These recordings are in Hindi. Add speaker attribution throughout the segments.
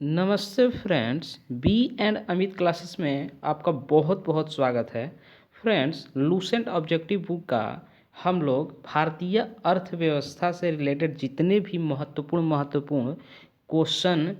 Speaker 1: नमस्ते friends, B and Amit classes में आपका बहुत बहुत स्वागत है। फ्रेंड्स, लूसेंट ऑब्जेक्टिव बुक का हम लोग भारतीय अर्थव्यवस्था से रिलेटेड जितने भी महत्वपूर्ण क्वेश्चन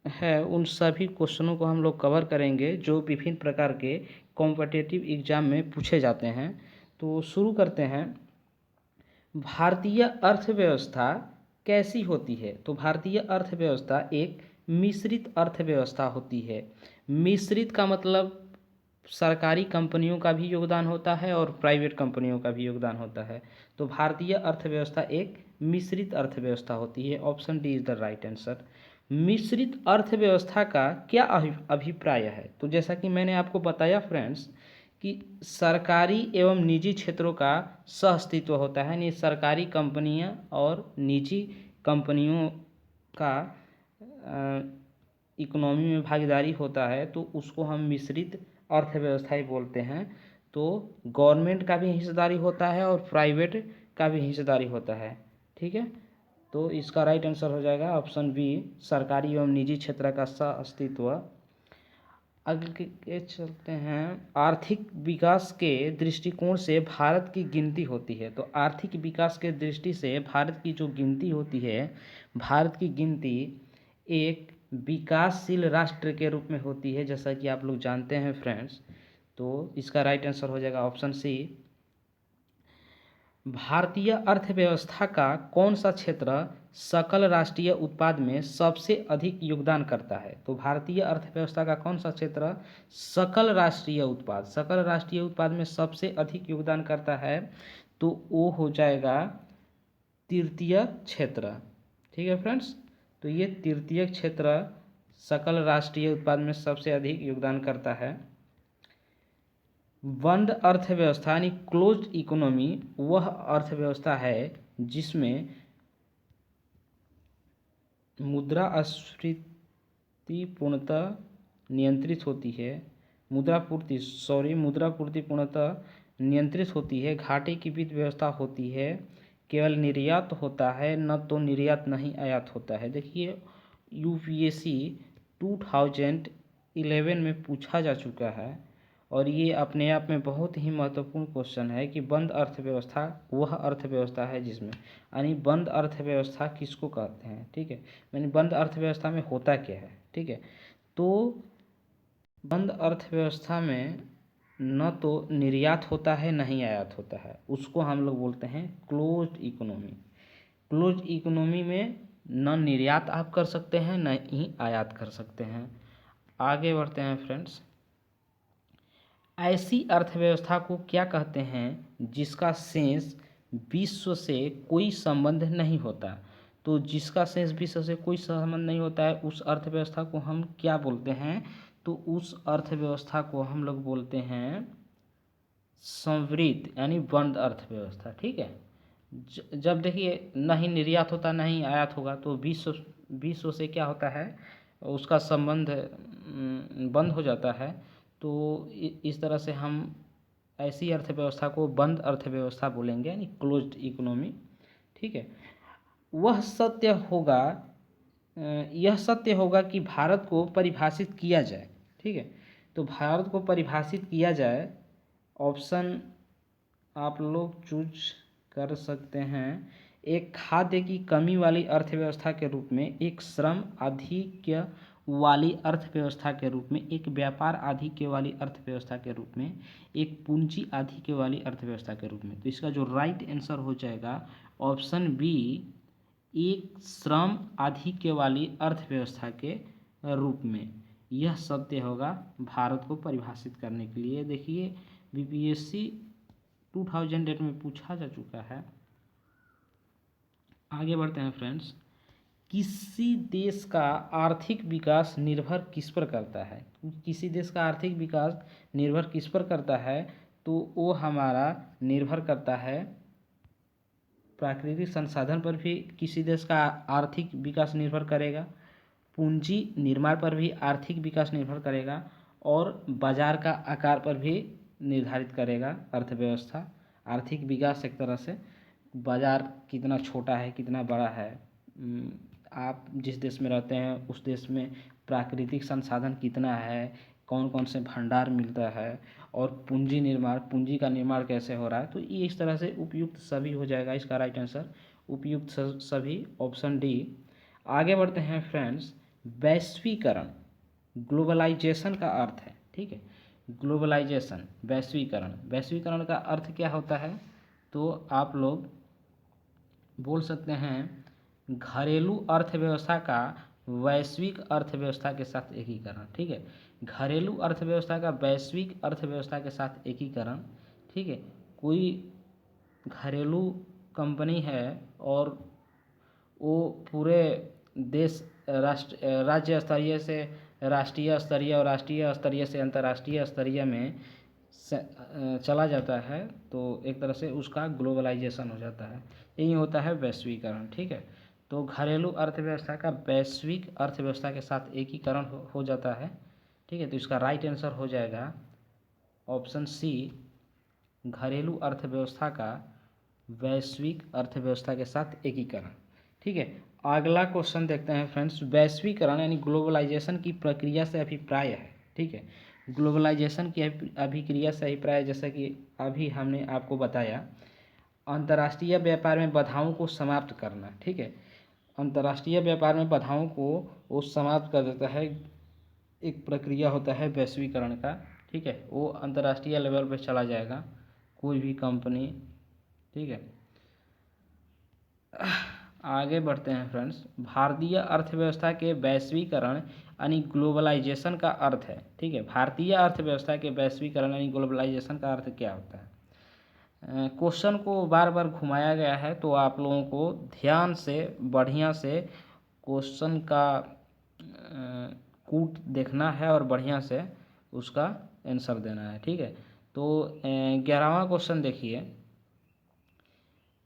Speaker 1: है, उन सभी क्वेश्चनों को हम लोग कवर करेंगे जो विभिन्न प्रकार के कॉम्पिटिटिव एग्जाम में पूछे जाते हैं। तो शुरू करते हैं। भारतीय अर्थव्यवस्था कैसी होती है? तो भारतीय अर्थव्यवस्था एक मिश्रित अर्थव्यवस्था होती है। मिश्रित का मतलब सरकारी कंपनियों का भी योगदान होता है और प्राइवेट कंपनियों का भी योगदान होता है। तो भारतीय अर्थव्यवस्था एक मिश्रित अर्थव्यवस्था होती है। Option D is the right answer. मिश्रित अर्थव्यवस्था का क्या अभिप्राय है? तो जैसा कि मैंने आपको बताया फ्रेंड्स कि सरकारी एवं निजी क्षेत्रों का सहअस्तित्व होता है, यानी सरकारी कंपनियां और निजी कंपनियों का इकोनॉमी में भागीदारी होता है, तो उसको हम मिश्रित अर्थव्यवस्था ही बोलते हैं। तो गवर्नमेंट का भी हिस्सेदारी होता है और प्राइवेट का भी हिस्सेदारी होता है। ठीक है, तो इसका राइट आंसर हो जाएगा ऑप्शन बी, सरकारी एवं निजी क्षेत्र का सहअस्तित्व। आगे चलते हैं। आर्थिक विकास के दृष्टिकोण से भारत की गिनती होती है। तो आर्थिक विकास के दृष्टि से भारत की जो गिनती होती है, भारत की गिनती एक विकासशील राष्ट्र के रूप में होती है, जैसा कि आप लोग जानते हैं फ्रेंड्स। तो इसका राइट आंसर हो जाएगा ऑप्शन सी। भारतीय अर्थव्यवस्था का कौन सा क्षेत्र सकल राष्ट्रीय उत्पाद में सबसे अधिक योगदान करता है? तो भारतीय अर्थव्यवस्था का कौन सा क्षेत्र सकल राष्ट्रीय उत्पाद में सबसे अधिक योगदान करता है? तो वो हो जाएगा तृतीय क्षेत्र। ठीक है फ्रेंड्स, तो ये तृतीय क्षेत्र सकल राष्ट्रीय उत्पाद में सबसे अधिक योगदान करता है। बंद अर्थव्यवस्था यानी क्लोज्ड इकोनॉमी वह अर्थव्यवस्था है जिसमें मुद्रास्फीति पूर्णतः नियंत्रित होती है। मुद्रापूर्ति पूर्णतः नियंत्रित होती है। घाटे की वित्त व्यवस्था होती है। केवल निर्यात होता है, न तो निर्यात नहीं आयात होता है। देखिए, यूपीएससी 2011 में पूछा जा चुका है और ये अपने आप में बहुत ही महत्वपूर्ण क्वेश्चन है कि बंद अर्थव्यवस्था वह अर्थव्यवस्था है जिसमें, यानी बंद अर्थव्यवस्था किसको कहते हैं? ठीक है, यानी बंद अर्थव्यवस्था में होता क्या है? ठीक है, तो बंद अर्थव्यवस्था में न तो निर्यात होता है, न ही आयात होता है। उसको हम लोग बोलते हैं क्लोज्ड इकोनॉमी। क्लोज्ड इकोनॉमी में न निर्यात आप कर सकते हैं, न ही आयात कर सकते हैं। आगे बढ़ते हैं फ्रेंड्स। ऐसी अर्थव्यवस्था को क्या कहते हैं जिसका शेष विश्व से कोई संबंध नहीं होता? तो जिसका शेष विश्व से कोई संबंध नहीं होता है, उस अर्थव्यवस्था को हम क्या बोलते हैं? तो उस अर्थव्यवस्था को हम लोग बोलते हैं समृद्ध यानी बंद अर्थव्यवस्था। ठीक है, जब देखिए नहीं निर्यात होता नहीं आयात होगा, तो विश्व से क्या होता है, उसका संबंध बंद हो जाता है। तो इस तरह से हम ऐसी अर्थव्यवस्था को बंद अर्थव्यवस्था बोलेंगे, यानी क्लोज्ड इकोनॉमी। ठीक है, यह सत्य होगा कि भारत को परिभाषित किया जाए। ठीक है, तो भारत को परिभाषित किया जाए, ऑप्शन आप लोग चूज कर सकते हैं। एक खाद्य की कमी वाली अर्थव्यवस्था के रूप में, एक श्रम आधिक्य वाली अर्थव्यवस्था के रूप में, एक व्यापार आधिक्य वाली अर्थव्यवस्था के रूप में, एक पूंजी आधिक्य वाली अर्थव्यवस्था के रूप में। तो इसका जो राइट आंसर हो जाएगा ऑप्शन बी, एक श्रम आधिक्य वाली अर्थव्यवस्था के रूप में। यह सत्य होगा भारत को परिभाषित करने के लिए। देखिए, बीपीएससी 2008 में पूछा जा चुका है। आगे बढ़ते हैं फ्रेंड्स। किसी देश का आर्थिक विकास निर्भर किस पर करता है? किसी देश का आर्थिक विकास निर्भर किस पर करता है? तो वो हमारा निर्भर करता है प्राकृतिक संसाधन पर भी किसी देश का आर्थिक विकास निर्भर करेगा, पूंजी निर्माण पर भी आर्थिक विकास निर्भर करेगा, और बाजार का आकार पर भी निर्धारित करेगा अर्थव्यवस्था। आर्थिक विकास एक तरह से बाजार कितना छोटा है, कितना बड़ा है, आप जिस देश में रहते हैं उस देश में प्राकृतिक संसाधन कितना है, कौन कौन से भंडार मिलता है, और पूंजी का निर्माण कैसे हो रहा है। तो ये इस तरह से उपयुक्त सभी हो जाएगा इसका राइट आंसर, उपयुक्त सभी, ऑप्शन डी। आगे बढ़ते हैं फ्रेंड्स, वैश्वीकरण, ग्लोबलाइजेशन का अर्थ है, ठीक है। ग्लोबलाइजेशन, वैश्वीकरण का अर्थ क्या होता है, तो आप लोग बोल सकते हैं घरेलू अर्थव्यवस्था का वैश्विक अर्थव्यवस्था के साथ एकीकरण, ठीक है। घरेलू अर्थव्यवस्था का वैश्विक अर्थव्यवस्था के साथ एकीकरण, ठीक है। कोई घरेलू कंपनी है और वो पूरे देश राज्य स्तरीय से राष्ट्रीय स्तरीय और राष्ट्रीय स्तरीय से अंतर्राष्ट्रीय स्तरीय में चला जाता है, तो एक तरह से उसका ग्लोबलाइजेशन हो जाता है। यही होता है वैश्वीकरण, ठीक है। तो घरेलू अर्थव्यवस्था का वैश्विक अर्थव्यवस्था के साथ एकीकरण हो जाता है, ठीक है। तो इसका राइट आंसर हो जाएगा ऑप्शन सी, घरेलू अर्थव्यवस्था का वैश्विक अर्थव्यवस्था के साथ एकीकरण, ठीक है। अगला क्वेश्चन देखते हैं फ्रेंड्स, वैश्वीकरण यानी ग्लोबलाइजेशन की प्रक्रिया से अभिप्राय है, ठीक है। ग्लोबलाइजेशन की अभिक्रिया से अभिप्राय, जैसा कि अभी हमने आपको बताया, अंतर्राष्ट्रीय व्यापार में बाधाओं को समाप्त करना, ठीक है। अंतर्राष्ट्रीय व्यापार में बाधाओं को वो समाप्त कर देता है, एक प्रक्रिया होता है वैश्वीकरण का, ठीक है। वो अंतर्राष्ट्रीय लेवल पे चला जाएगा कोई भी कंपनी, ठीक है। आगे बढ़ते हैं फ्रेंड्स, भारतीय अर्थव्यवस्था के वैश्वीकरण यानी ग्लोबलाइजेशन का अर्थ है, ठीक है। भारतीय अर्थव्यवस्था के वैश्वीकरण यानी ग्लोबलाइजेशन का अर्थ क्या होता है। क्वेश्चन को बार बार घुमाया गया है, तो आप लोगों को ध्यान से बढ़िया से क्वेश्चन का कूट देखना है और बढ़िया से उसका आंसर देना है, ठीक है। तो 11वां क्वेश्चन देखिए,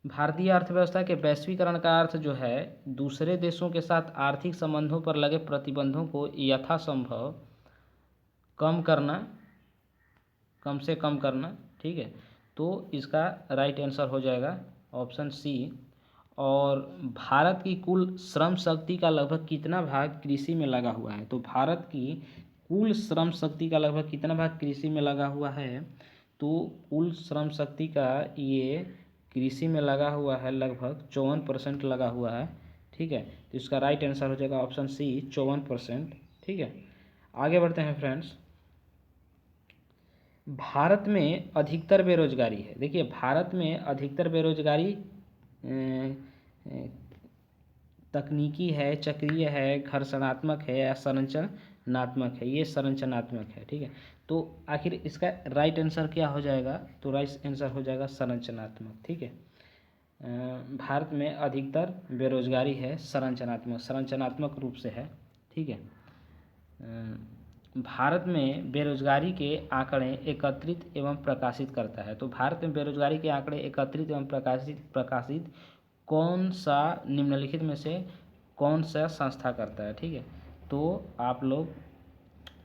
Speaker 1: भारतीय अर्थव्यवस्था के वैश्वीकरण का अर्थ जो है दूसरे देशों के साथ आर्थिक संबंधों पर लगे प्रतिबंधों को यथासंभव कम करना, कम से कम करना, ठीक है। तो इसका राइट आंसर हो जाएगा ऑप्शन सी। और भारत की कुल श्रम शक्ति का लगभग कितना भाग कृषि में लगा हुआ है, तो भारत की कुल श्रम शक्ति का लगभग कितना भाग कृषि में लगा हुआ है, तो कुल श्रम शक्ति का ये कृषि में लगा हुआ है लगभग 54% लगा हुआ है, ठीक है। तो इसका राइट आंसर हो जाएगा ऑप्शन सी, 54%, ठीक है। आगे बढ़ते हैं फ्रेंड्स, भारत में अधिकतर बेरोजगारी है, देखिए भारत में अधिकतर बेरोजगारी तकनीकी है, चक्रीय है, घर्षणात्मक है या संरचनात्मक है, ये संरचनात्मक है, ठीक है। तो आखिर इसका राइट आंसर क्या हो जाएगा, तो राइट आंसर हो जाएगा संरचनात्मक, ठीक है। भारत में अधिकतर बेरोजगारी है संरचनात्मक रूप से है, ठीक है। भारत में बेरोजगारी के आंकड़े एकत्रित एवं प्रकाशित करता है, तो भारत में बेरोजगारी के आंकड़े एकत्रित एवं प्रकाशित कौन सा निम्नलिखित में से कौन सा संस्था करता है, ठीक है। तो आप लोग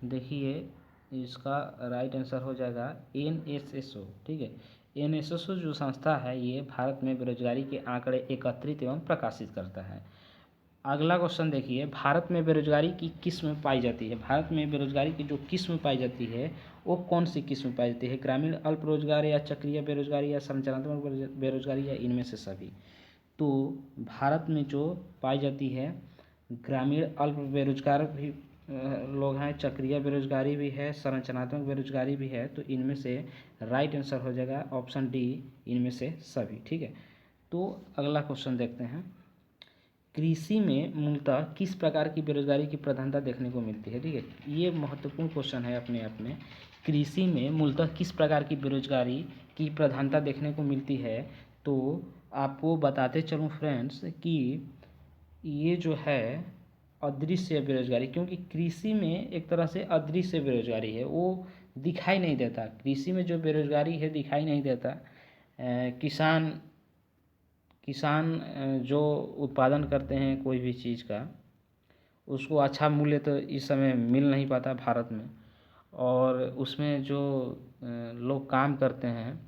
Speaker 1: देखिए इसका राइट आंसर हो जाएगा NSSO, ठीक है। NSSO जो संस्था है ये भारत में बेरोजगारी के आंकड़े एकत्रित एवं प्रकाशित करता है। अगला क्वेश्चन देखिए, भारत में बेरोजगारी की किस्म पाई जाती है, भारत में बेरोजगारी की जो किस्म पाई जाती है वो कौन सी किस्म पाई जाती है, ग्रामीण अल्प रोजगार या चक्रीय बेरोजगारी या संरचनात्मक बेरोजगारी या इनमें से सभी। तो भारत में जो पाई जाती है ग्रामीण अल्प बेरोजगार भी लोग हैं, चक्रीय बेरोजगारी भी है, संरचनात्मक बेरोजगारी भी है, तो इनमें से राइट आंसर हो जाएगा ऑप्शन डी, इनमें से सभी, ठीक है। तो अगला क्वेश्चन देखते हैं, कृषि में मूलतः किस प्रकार की बेरोजगारी की प्रधानता देखने को मिलती है, ठीक है। ये महत्वपूर्ण क्वेश्चन है अपने आप में, कृषि में मूलतः किस प्रकार की बेरोजगारी की प्रधानता देखने को मिलती है। तो आपको बताते चलूँ फ्रेंड्स कि ये जो है अदृश्य बेरोजगारी, क्योंकि कृषि में एक तरह से अदृश्य बेरोजगारी है, वो दिखाई नहीं देता, कृषि में जो बेरोजगारी है दिखाई नहीं देता। किसान जो उत्पादन करते हैं कोई भी चीज़ का, उसको अच्छा मूल्य तो इस समय मिल नहीं पाता भारत में, और उसमें जो लोग काम करते हैं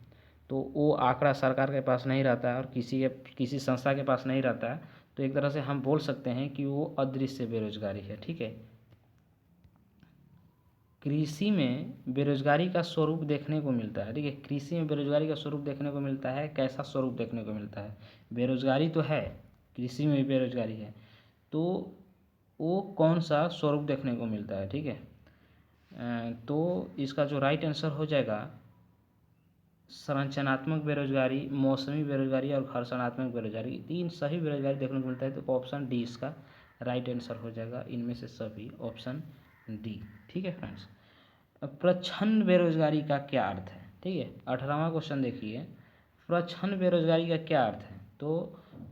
Speaker 1: तो वो आंकड़ा सरकार के पास नहीं रहता है और किसी संस्था के पास नहीं रहता है, तो एक तरह से हम बोल सकते हैं कि वो अदृश्य बेरोजगारी है। ठीक है, कृषि में बेरोजगारी का स्वरूप देखने को मिलता है। ठीक है, कृषि में बेरोजगारी का स्वरूप देखने को मिलता है। कैसा स्वरूप देखने को मिलता है? बेरोजगारी तो है, कृषि में भी बेरोजगारी है, तो वो कौन सा स्वरूप देखने को मिलता है? ठीक है, तो इसका जो राइट आंसर हो जाएगा संरचनात्मक बेरोजगारी, मौसमी बेरोजगारी और घर्षणात्मक बेरोजगारी। तीन सभी बेरोजगारी देखने को मिलता है, तो ऑप्शन डी इसका राइट आंसर हो जाएगा। इनमें से सभी ऑप्शन डी। ठीक है फ्रेंड्स, प्रच्छन्न बेरोजगारी का क्या अर्थ है? ठीक है, 18वां क्वेश्चन देखिए, प्रच्छन्न बेरोजगारी का क्या अर्थ है? तो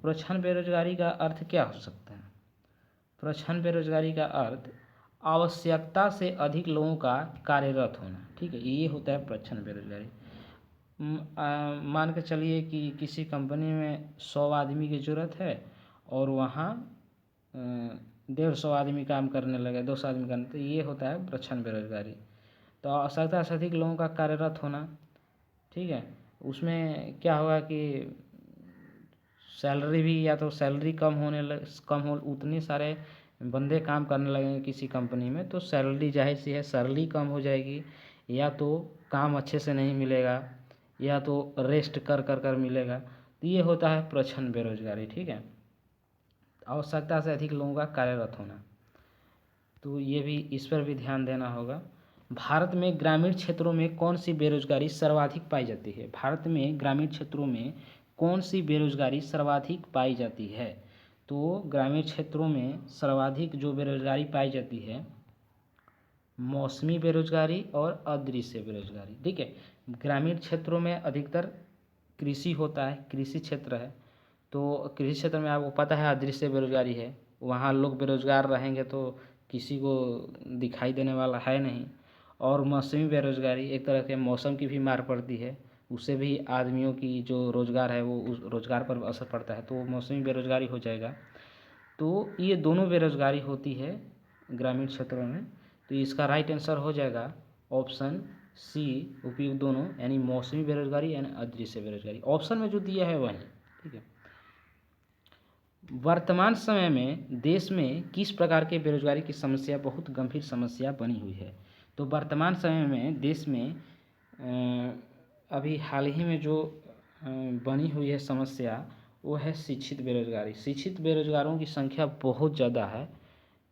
Speaker 1: प्रच्छन्न बेरोजगारी का अर्थ क्या हो सकता है? प्रच्छन्न बेरोजगारी का अर्थ आवश्यकता से अधिक लोगों का कार्यरत होना। ठीक है, ये होता है प्रच्छन्न बेरोजगारी। मान के चलिए कि किसी कंपनी में 100 आदमी की ज़रूरत है और वहाँ 150 आदमी काम करने लगे, 200 आदमी करने, तो ये होता है प्रच्छन्न बेरोजगारी। तो आवश्यकता से अधिक लोगों का कार्यरत होना। ठीक है, उसमें क्या होगा कि सैलरी भी, या तो सैलरी कम हो, उतने सारे बंदे काम करने लगेंगे किसी कंपनी में, तो सैलरी जाहिर सी है सैलरी कम हो जाएगी, या तो काम अच्छे से नहीं मिलेगा, या तो रेस्ट कर कर कर मिलेगा। तो ये होता है प्रच्छन्न बेरोजगारी। ठीक है, आवश्यकता से अधिक लोगों का कार्यरत होना, तो ये भी, इस पर भी ध्यान देना होगा। भारत में ग्रामीण क्षेत्रों में कौन सी बेरोजगारी सर्वाधिक पाई जाती है? भारत में ग्रामीण क्षेत्रों में कौन सी बेरोजगारी सर्वाधिक पाई जाती है? तो ग्रामीण क्षेत्रों में सर्वाधिक जो बेरोजगारी पाई जाती है, मौसमी बेरोजगारी और अदृश्य बेरोजगारी। ठीक है, ग्रामीण क्षेत्रों में अधिकतर कृषि होता है, कृषि क्षेत्र है, तो कृषि क्षेत्र में आपको पता है अदृश्य बेरोजगारी है। वहाँ लोग बेरोजगार रहेंगे तो किसी को दिखाई देने वाला है नहीं। और मौसमी बेरोजगारी, एक तरह के मौसम की भी मार पड़ती है, उससे भी आदमियों की जो रोज़गार है वो उस रोज़गार पर असर पड़ता है, तो वो मौसमी बेरोजगारी हो जाएगा। तो ये दोनों बेरोजगारी होती है ग्रामीण क्षेत्रों में, तो इसका राइट आंसर हो जाएगा ऑप्शन सी, उपयुक्त दोनों, यानी मौसमी बेरोजगारी यानी अदृश्य बेरोजगारी। ऑप्शन में जो दिया है वही। ठीक है, वर्तमान समय में देश में किस प्रकार के बेरोजगारी की समस्या बहुत गंभीर समस्या बनी हुई है? तो वर्तमान समय में देश में अभी हाल ही में जो बनी हुई है समस्या, वो है शिक्षित बेरोजगारी। शिक्षित बेरोजगारों की संख्या बहुत ज़्यादा है,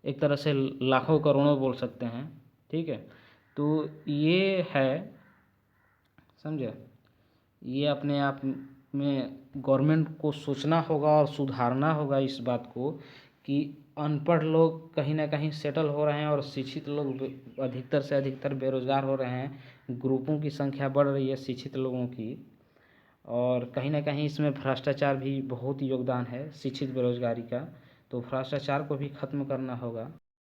Speaker 1: एक तरह से लाखों करोड़ों बोल सकते हैं। ठीक है, तो ये है, समझे, ये अपने आप में गवर्नमेंट को सोचना होगा और सुधारना होगा इस बात को कि अनपढ़ लोग कहीं ना कहीं सेटल हो रहे हैं और शिक्षित लोग अधिकतर से अधिकतर बेरोजगार हो रहे हैं। ग्रुपों की संख्या बढ़ रही है शिक्षित लोगों की, और कहीं ना कहीं इसमें भ्रष्टाचार भी बहुत योगदान है शिक्षित बेरोजगारी का, तो भ्रष्टाचार को भी ख़त्म करना होगा।